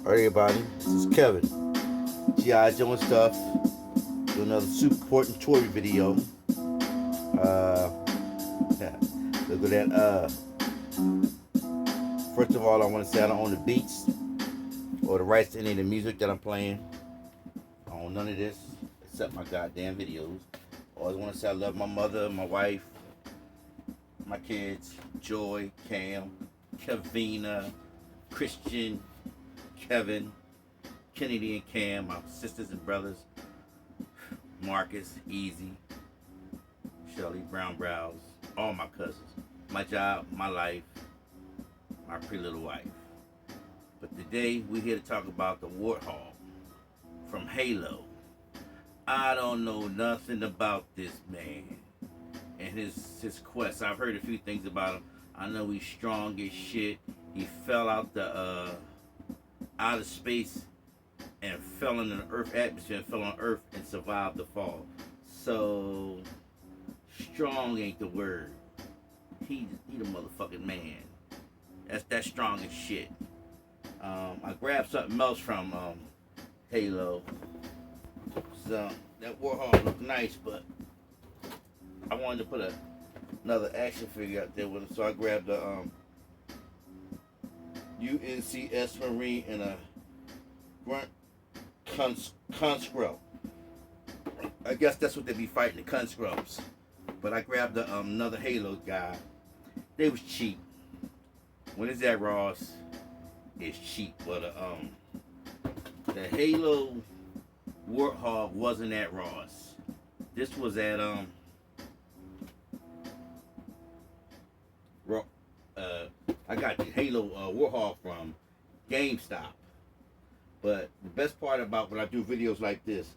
Alright, everybody, this is Kevin. G.I. Joe and stuff. Do another super important toy video. Uh, look at that. First of all, I want to say I don't own the beats or the rights to any of the music that I'm playing. I own none of this except my goddamn videos. Always want to say I love my mother, my wife, my kids, Joy, Cam, Kevina, Christian, Kevin, Kennedy and Cam, my sisters and brothers, Marcus, Easy, Shelly, Brown Brows, all my cousins, my job, my life, my pretty little wife. But today we're here to talk about the Warthog from Halo. I don't know nothing about this man and his quest. I've heard a few things about him. I know he's strong as shit. He fell out the outer space and fell into the Earth atmosphere and fell on Earth and survived the fall. So strong ain't the word. He the motherfucking man. That's strong as shit. I grabbed something else from Halo. So that Warthog looked nice, but I wanted to put another action figure out there with him. So I grabbed the UNCS Marine and a grunt conscript. I guess that's what they be fighting, the conscripts. But I grabbed another Halo guy. They was cheap. When it's at Ross, it's cheap. But the Halo Warthog wasn't at Ross. This was at I got the Halo Warthog from GameStop. But the best part about when I do videos like this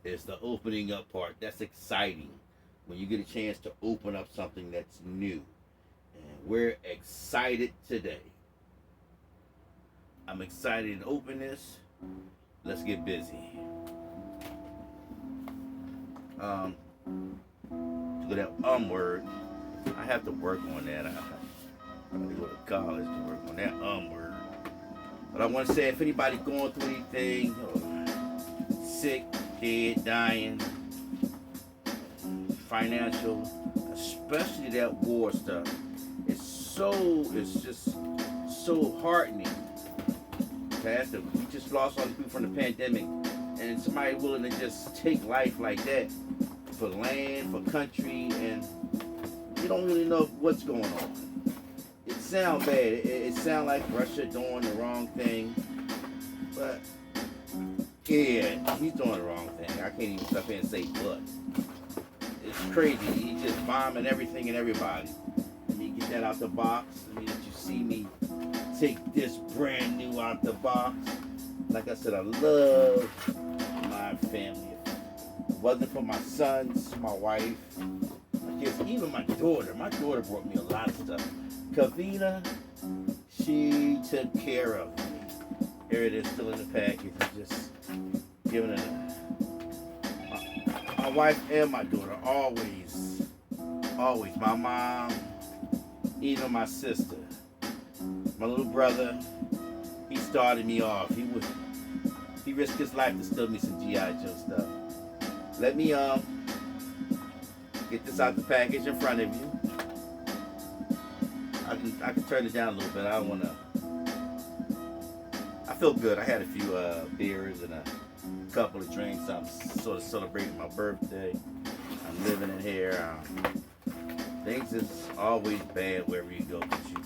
is the opening up part. That's exciting. When you get a chance to open up something that's new. And we're excited today. I'm excited to open this. Let's get busy. To that word, I have to work on that. I gotta go to college to work on that word. But I want to say, if anybody going through anything, or sick, dead, dying, financial, especially that war stuff, it's just so heartening. We just lost all the people from the pandemic, and somebody willing to just take life like that for land, for country, and you don't really know what's going on. It sounds bad. It sounds like Russia doing the wrong thing, but yeah, he's doing the wrong thing. I can't even stop here and say but. It's crazy. He's just bombing everything and everybody. Let me get that out the box. Let me let you see me take this brand new out the box. Like I said, I love my family. If it wasn't for my sons, my wife, my kids, even my daughter. My daughter brought me a lot of stuff. Kavina, she took care of me. Here it is, still in the package. I'm just giving it my wife and my daughter, always. My mom, even my sister. My little brother, he started me off. He risked his life to steal me some G.I. Joe stuff. Let me get this out the package in front of you. I can turn it down a little bit. I don't wanna. I feel good. I had a few beers and a couple of drinks. I'm sort of celebrating my birthday. I'm living in here. Things is always bad wherever you go, because you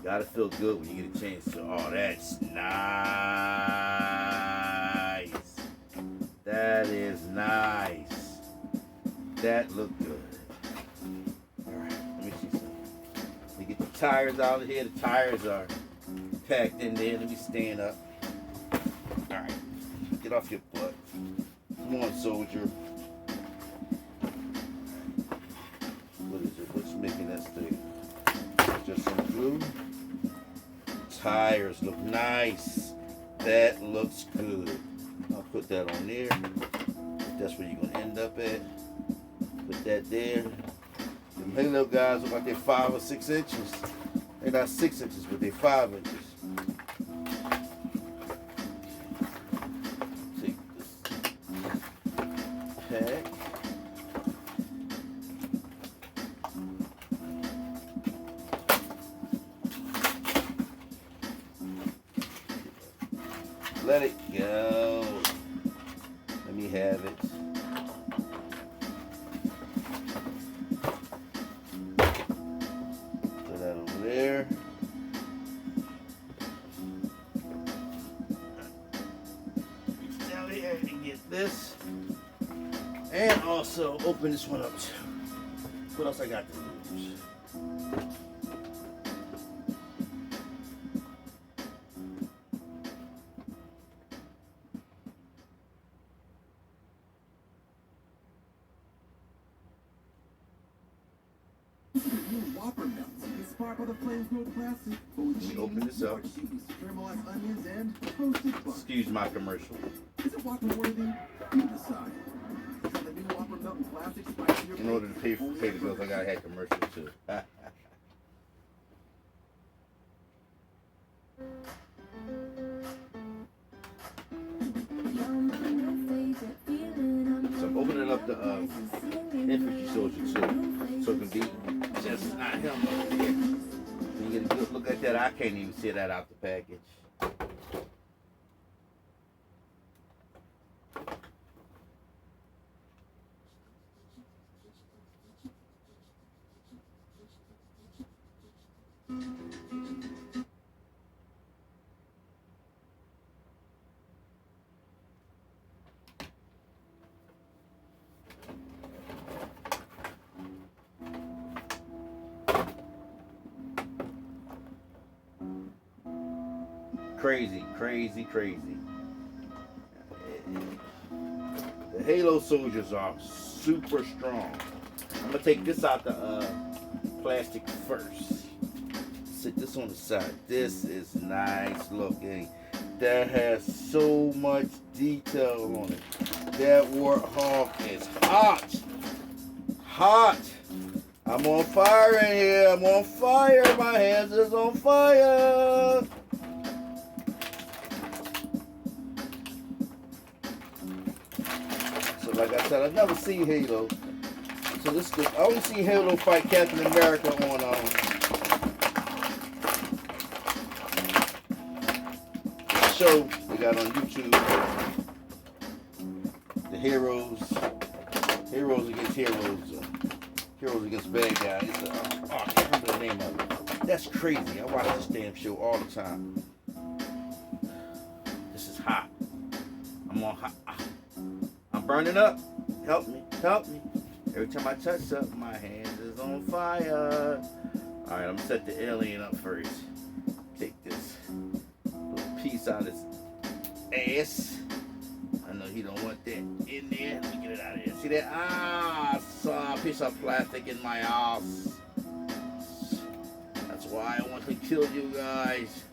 gotta feel good when you get a chance to. Oh, that's nice. That is nice. That looked good. Alright, let me see something. Let me get the tires out of here. The tires are packed in there. Let me stand up. Alright, get off your butt. Come on, soldier. What is it? What's making that stay? Just some glue. Tires look nice. That looks good. I'll put that on there. That's where you're gonna end up at. Put that there. The Halo guys look like they're 5 or 6 inches. They're not 6 inches, but they're 5 inches. pack. Let it go. Let me have it. Put that over there. Reach down here and get this. And also open this one up too. What else I got to lose? Whopper nuts. It's spark with a flames no plastic. Let me open this up. Caramelized onions and toasted butter. Excuse my commercial. Is it Whopper worthy? You decide. Is the new Whopper melt in plastic spice your In order to pay the bills, I gotta have commercials too. So I'm opening up the infantry soldier too, so it can be just not him over here. When you get a good look at that, I can't even see that out the package. Crazy, crazy, crazy. The Halo soldiers are super strong. I'm gonna take this out the plastic first. Sit this on the side. This is nice looking. That has so much detail on it. That Warthog is hot. Hot. I'm on fire in here. I'm on fire. My hands is on fire. Like I said, I've never seen Halo. So this is, I only seen Halo fight Captain America on the show they got on YouTube. The heroes against heroes, heroes against bad guys. I can't remember the name of it. That's crazy. I watch this damn show all the time. This is hot. I'm on hot. I'm burning up. Help me, help me. Every time I touch something, my hands is on fire. Alright, I'm gonna set the alien up first. Take this little piece out of his ass. I know he don't want that in there. Let me get it out of there. See that? I saw a piece of plastic in my ass. That's why I want to kill you guys.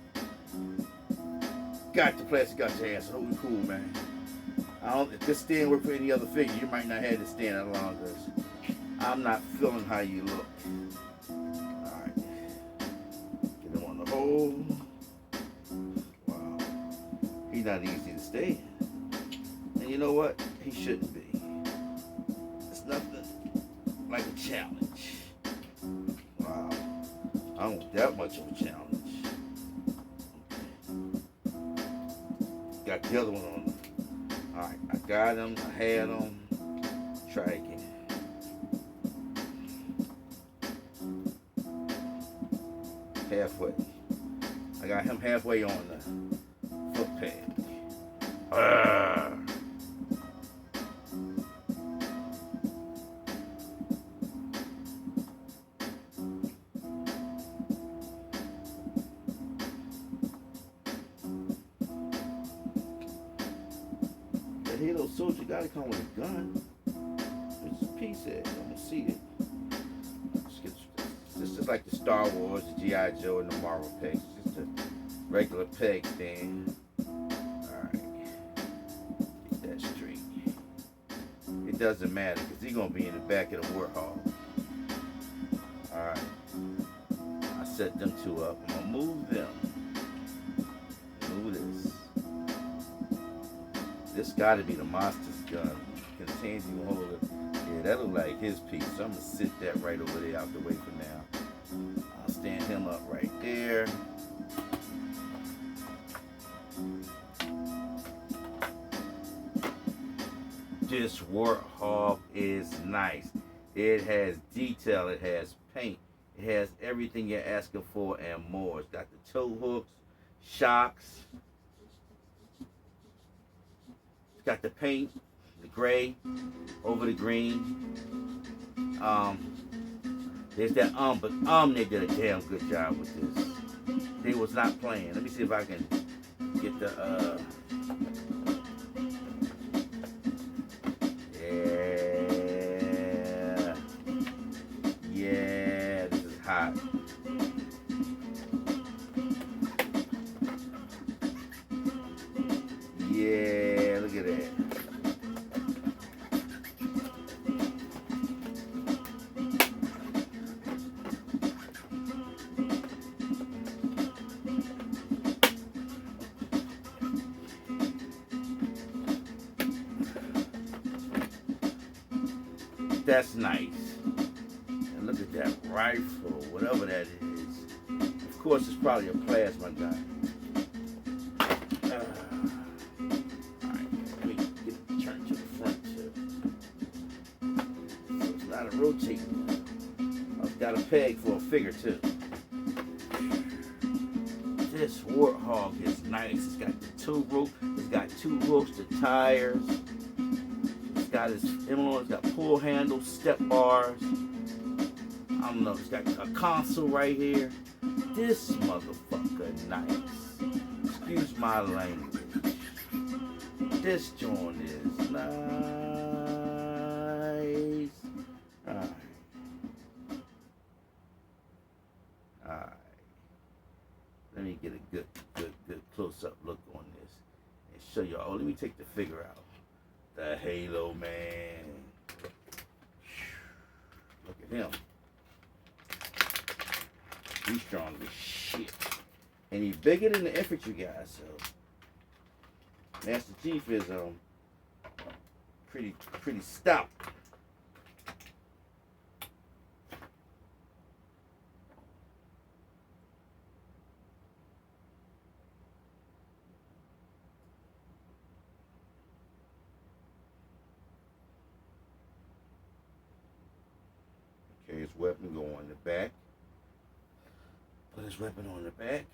Got the plastic out your ass. Holy cool, man. If this stand worked for any other figure, you might not have this stand that long, because I'm not feeling how you look. Alright. Get him on the hole. Wow. He's not easy to stand. And you know what? He shouldn't be. It's nothing like a challenge. Wow. I don't want that much of a challenge. Okay. Got the other one on. Alright, I got him, I had him. Try again. Halfway. I got him halfway on the foot pad. Halo soldier gotta come with a gun. It's a piece of it. I'm gonna see it. It's just like the Star Wars, the G.I. Joe, and the Marvel pegs. It's just a regular peg stand. Alright. Get that straight. It doesn't matter because he's gonna be in the back of the Warthog. Alright. I set them two up. I'm gonna move them. Move this. This got to be the monster's gun. contains you hold it. Yeah, that look like his piece. So I'm gonna sit that right over there out the way for now. I'll stand him up right there. This Warthog is nice. It has detail, it has paint, it has everything you're asking for and more. It's got the tow hooks, shocks. It's got the paint, the gray over the green. There's that but they did a damn good job with this. They was not playing. Let me see if I can get the yeah, this is hot. Yeah, look at that. That's nice. And look at that rifle, whatever that is. Of course, it's probably a plasma gun. Alright, let me get it turned to the front too. So it's not a rotating. I've got a peg for a figure too. This Warthog is nice. It's got the two rope. It's got two ropes, the tires. It's got its emblem. It's got pull handles, step bars. I don't know. It's got a console right here. This motherfucker nice. Excuse my language. This joint is nice. Alright. Alright. Let me get a good close-up look on this and show y'all. Oh, let me take the figure out. The Halo man. Look at him. He's strong as shit. And he's bigger than the infantry guy, so Master Chief is pretty stout. Okay, his weapon go on the back. Put his weapon on the back.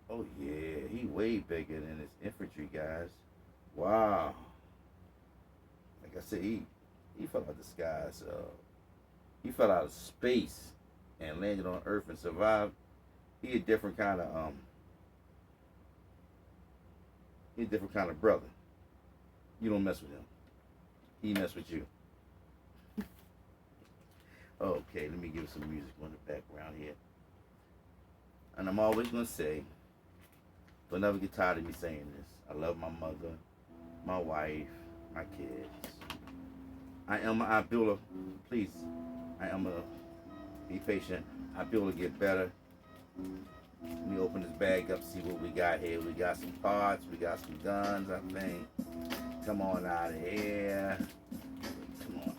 Oh yeah, he way bigger than his infantry guys. Wow. Like I said, he fell out of the skies. He fell out of space and landed on Earth and survived. He a different kind of He's a different kind of brother. You don't mess with him. He mess with you. Okay, let me give some music on the background here. And I'm always going to say, don't never get tired of me saying this. I love my mother, my wife, my kids. I am an Abdullah. Please, I am be patient. Abdullah get better. Let me open this bag up, see what we got here. We got some parts, we got some guns, I think. Come on out of here. Come on.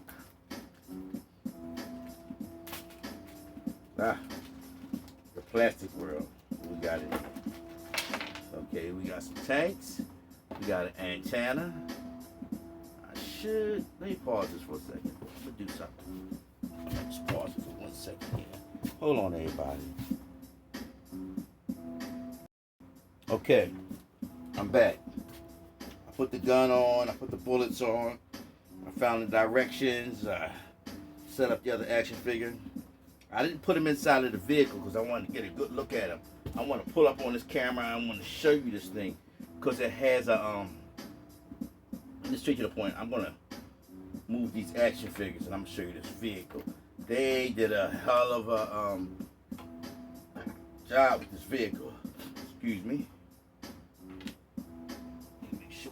The plastic world. We got it. Okay, we got some tanks. We got an antenna. Let me pause this for a second. Let me do something. Let me just pause it for 1 second here. Hold on, everybody. Okay, I'm back. I put the gun on. I put the bullets on. I found the directions. I set up the other action figure. I didn't put him inside of the vehicle because I wanted to get a good look at him. I want to pull up on this camera. I want to show you this thing because it has a let me straight to the point. I'm gonna move these action figures and I'm gonna show you this vehicle. They did a hell of a job with this vehicle. Excuse me. Make sure.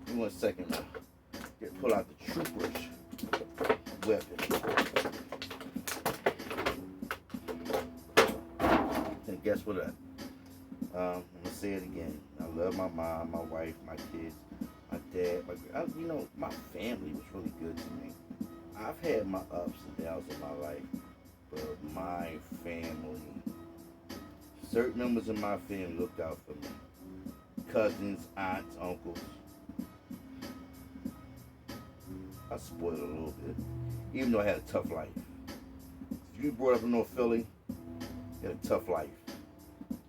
Give me 1 second now. Pull out the trooper's weapon. what I'm gonna say it again. I love my mom, my wife, my kids, my dad. My family was really good to me. I've had my ups and downs in my life, but my family, certain members of my family looked out for me. Cousins, aunts, uncles. I spoiled a little bit, even though I had a tough life. If you brought up in North Philly, you had a tough life.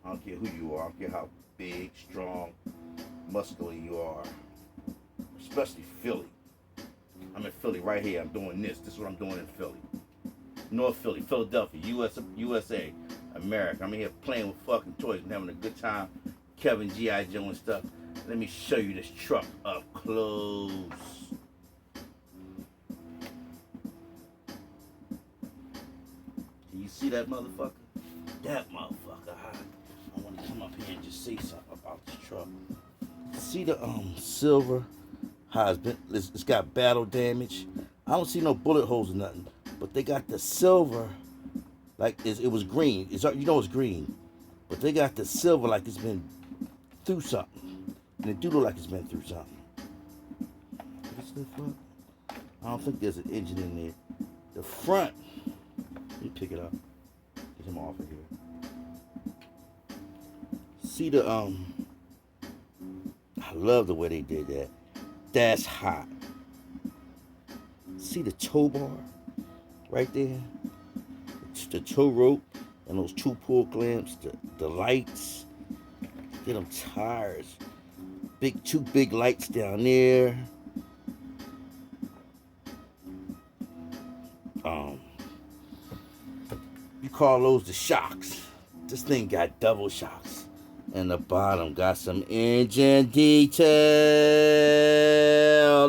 I don't care who you are. I don't care how big, strong, muscular you are. Especially Philly. I'm in Philly right here. I'm doing this. This is what I'm doing in Philly. North Philly, Philadelphia, USA, America. I'm in here playing with fucking toys and having a good time. Kevin, G.I. Joe and stuff. Let me show you this truck up close. Can you see that motherfucker? That motherfucker. I want to come up here and just say something about this truck. See the silver? How it's got battle damage. I don't see no bullet holes or nothing, but they got the silver like it was green. It's green, but they got the silver like it's been through something, and it do look like it's been through something. What's the front? I don't think there's an engine in there. The front. Let me pick it up. Get him off of here. See the I love the way they did that. That's hot. See the tow bar right there? The tow rope and those 2 pull clamps, the lights. Get them tires. Two big lights down there. You call those the shocks. This thing got double shocks. And the bottom got some engine detail.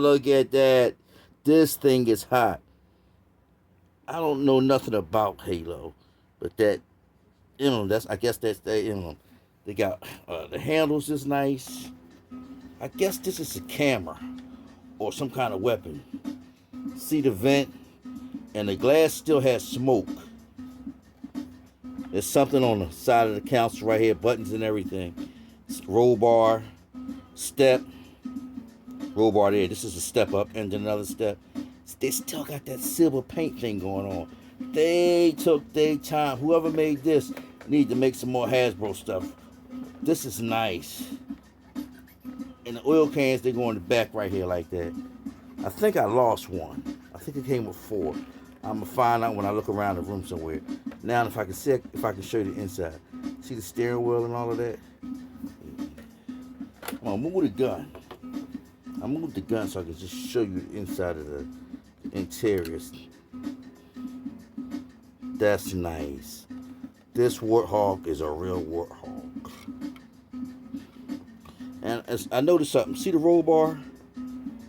Look at that. This thing is hot. I don't know nothing about Halo, but I guess that's they got the handles is nice. I guess this is a camera or some kind of weapon. See the vent, and the glass still has smoke. There's something on the side of the console right here, buttons and everything. Roll bar, step, roll bar there. This is a step up and then another step. They still got that silver paint thing going on. They took their time. Whoever made this need to make some more Hasbro stuff. This is nice. And the oil cans, they go in the back right here like that. I think I lost one. I think it came with 4. I'm gonna find out when I look around the room somewhere. Now, if I can show you the inside. See the steering wheel and all of that? Come on, move the gun. I moved the gun so I can just show you the inside of the interiors. That's nice. This Warthog is a real Warthog. And I noticed something. See the roll bar?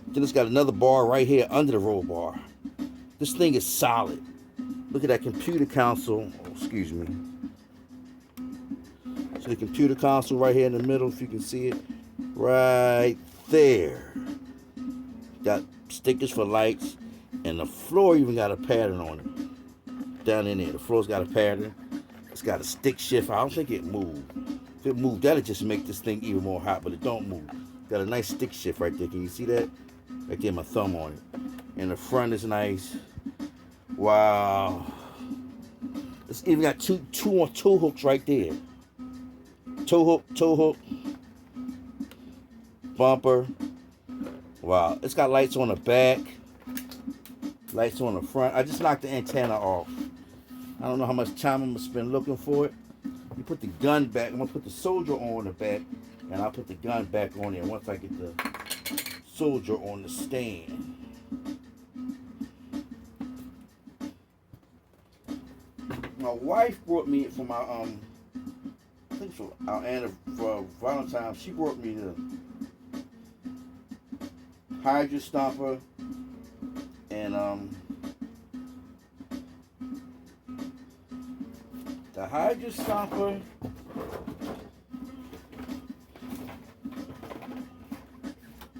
Then it's got another bar right here under the roll bar. This thing is solid. Look at that computer console. Oh, excuse me. So the computer console right here in the middle, if you can see it. Right there. Got stickers for lights. And the floor even got a pattern on it. Down in there. The floor's got a pattern. It's got a stick shift. I don't think it moved. If it moved, that'll just make this thing even more hot, but it don't move. Got a nice stick shift right there. Can you see that? Right there, my thumb on it. And the front is nice. Wow. It's even got two tow hooks right there. Tow hook. Bumper. Wow. It's got lights on the back. Lights on the front. I just knocked the antenna off. I don't know how much time I'm going to spend looking for it. You put the gun back. I'm going to put the soldier on the back. And I'll put the gun back on there once I get the soldier on the stand. My wife brought me for my I think for our for Valentine's, she brought me the Hydra Stomper and the Hydra Stomper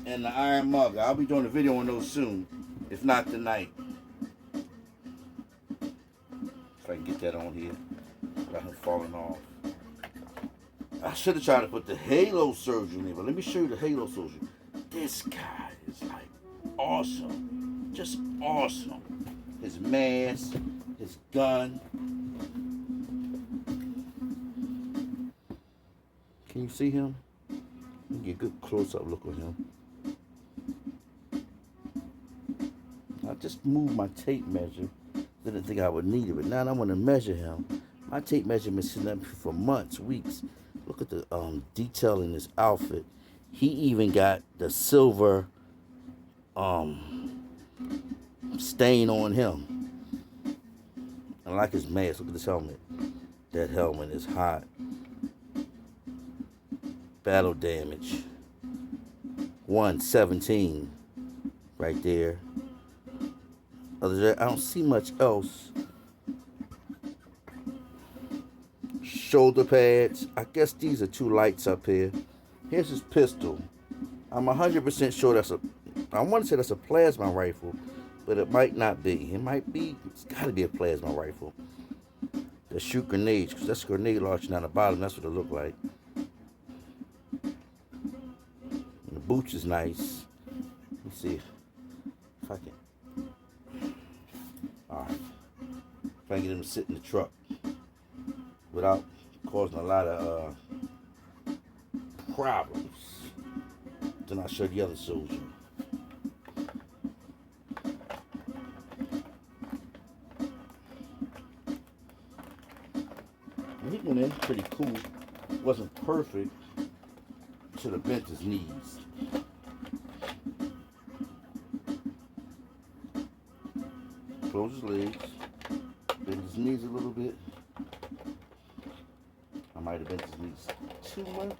and the Iron Mugger. I'll be doing a video on those soon, if not tonight. If I can get that on here without him falling off. I should have tried to put the halo soldier in there, but let me show you the halo soldier. This guy is like awesome. Just awesome. His mask, his gun. Can you see him? You can get a good close-up look on him. I just moved my tape measure. Didn't think I would need it, but now I want to measure him. My tape measurement's sitting up for months, weeks. Look at the detail in his outfit. He even got the silver stain on him. I like his mask. Look at this helmet. That helmet is hot. Battle damage. 117 right there. Other than that, I don't see much else. Shoulder pads. I guess these are 2 lights up here. Here's his pistol. I'm 100% sure I want to say that's a plasma rifle, but it might not be. It might be. It's got to be a plasma rifle. That shoot grenades, because that's a grenade launcher down the bottom. That's what it looked like. And the boots is nice. Let's see if I can. All right. If I can get him to sit in the truck without causing a lot of problems. Then I'll show the other soldier. He went in pretty cool. Wasn't perfect. Should have bent his knees. Close his legs. Bend his knees a little bit. I might have bent his knees too much.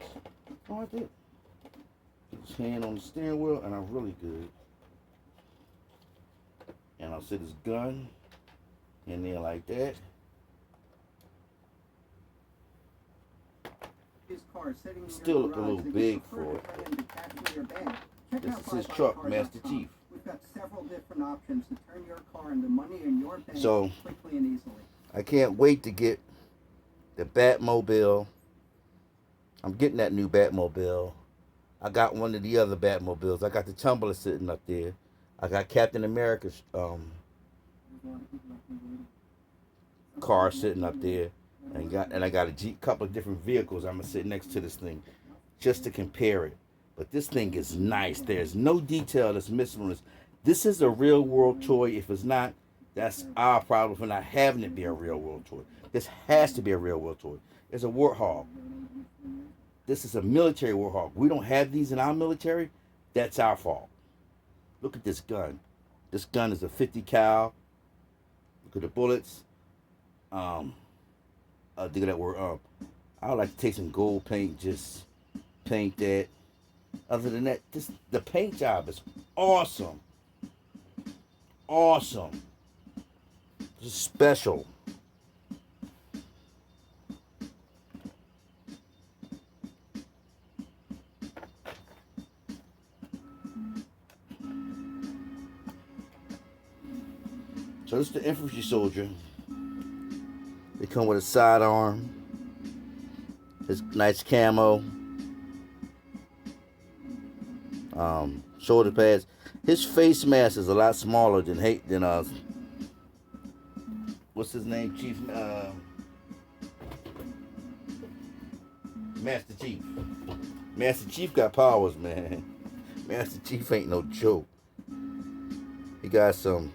Oh, I did. Get his hand on the steering wheel, and I'm really good. And I'll sit his gun in there like that. Still look a little big for it. This is his truck, Master Chief. We've got several different options to turn your car into money in your bank So, quickly and easily. I can't wait to get the Batmobile. I'm getting that new Batmobile. I got one of the other Batmobiles. I got the Tumbler sitting up there. I got Captain America's car sitting up there. And I got a couple of different vehicles I'm going to sit next to this thing just to compare it. But this thing is nice. There's no detail that's missing on this. This is a real world toy. If it's not, that's our problem for not having it be a real world toy. This has to be a real world toy. It's a Warthog. This is a military Warthog. We don't have these in our military. That's our fault. Look at this gun. This gun is a 50 cal. Look at the bullets. Dig that word up. I would like to take some gold paint, just paint that. Other than that, the paint job is awesome. Awesome. This is special. So this is the infantry soldier. They come with a sidearm. His nice camo. Shoulder pads. His face mask is a lot smaller than what's his name? Chief Master Chief. Master Chief got powers, man. Master Chief ain't no joke. He got some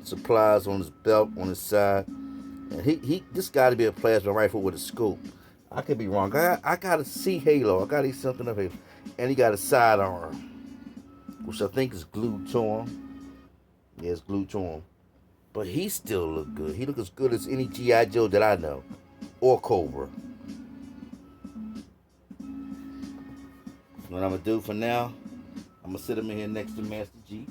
supplies on his belt on his side. And this got to be a plasma rifle with a scope. I could be wrong. I got to see Halo. I got to see something of Halo. And he got a sidearm, which I think is glued to him. Yeah, it's glued to him. But he still look good. He look as good as any G.I. Joe that I know. Or Cobra. What I'm going to do for now, I'm going to sit him in here next to Master Chief.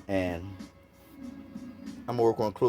And I'm going to work on closing